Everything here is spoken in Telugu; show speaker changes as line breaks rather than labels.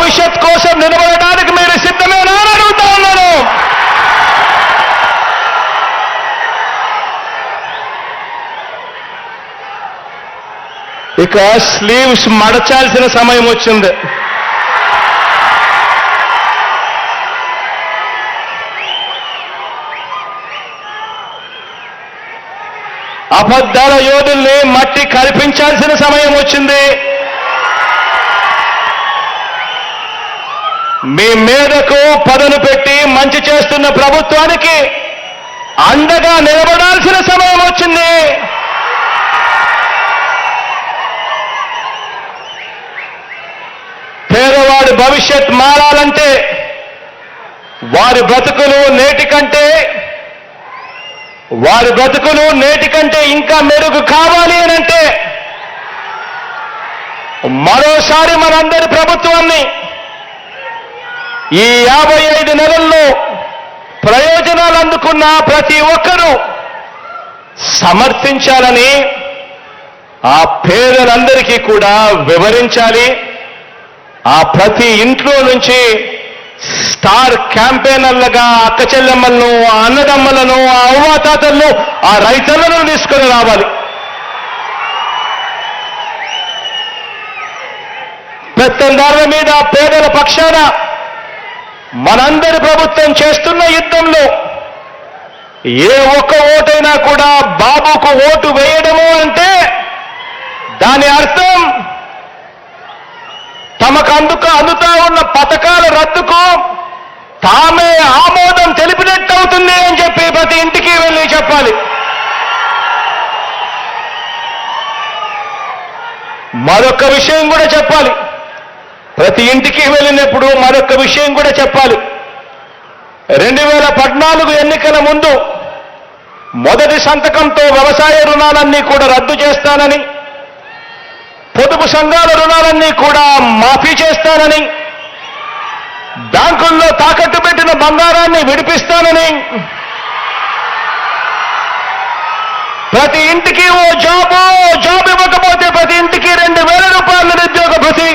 భవిష్యత్ కోసం నిలబడడానికి మీరు సిద్ధమేనా అని అడుగుతా ఉన్నాను. ఇక స్లీవ్స్ మడచాల్సిన సమయం వచ్చింది. అబద్ధాల యోధుల్ని మట్టి కల్పించాల్సిన సమయం వచ్చింది. మీ మీదకు పదను పెట్టి మంచి చేస్తున్న ప్రభుత్వానికి అండగా నిలబడాల్సిన సమయం వచ్చింది. పేదవాడి భవిష్యత్ మారాలంటే, వారి బ్రతుకులు నేటి కంటే ఇంకా మెరుగు కావాలి అనంటే మరోసారి మనందరి ప్రభుత్వాన్ని ఈ 55 నెలల్లో ప్రయోజనాలు అందుకున్న ప్రతి ఒక్కరూ సమర్థించాలని, ఆ పేదలందరికీ కూడా వివరించాలి. ఆ ప్రతి ఇంట్లో నుంచి స్టార్ క్యాంపెయినర్లుగా అక్క చెల్లెమ్మలను, అన్నదమ్మలను, ఆ అవ్వాతాతలను, ఆ రైతులను తీసుకొని రావాలి. పెత్తందారుల మీద పేదల పక్షాన మనందరి ప్రభుత్వం చేస్తున్న యుద్ధంలో ఏ ఒక్క ఓటైనా కూడా బాబుకు ఓటు వేయడము అంటే దాని అర్థం తమకు అందుతా ఉన్న పథకాల రద్దుకు తామే ఆమోదం తెలిపినట్టు అవుతుంది అని చెప్పి ప్రతి ఇంటికి వెళ్ళి చెప్పాలి. మరొక విషయం కూడా చెప్పాలి. ప్రతి ఇంటికి వెళ్ళినప్పుడు మరొక విషయం కూడా చెప్పాలి. 2014 ఎన్నికల ముందు మొదటి సంతకంతో వ్యవసాయ రుణాలన్నీ కూడా రద్దు చేస్తానని, పొదుపు సంఘాల రుణాలన్నీ కూడా మాఫీ చేస్తానని, బ్యాంకుల్లో తాకట్టు పెట్టిన బంగారాన్ని విడిపిస్తానని, ప్రతి ఇంటికి ఓ జాబ్ ఇవ్వకపోతే ప్రతి ఇంటికి 2000 రూపాయల నిరుద్యోగ భృతి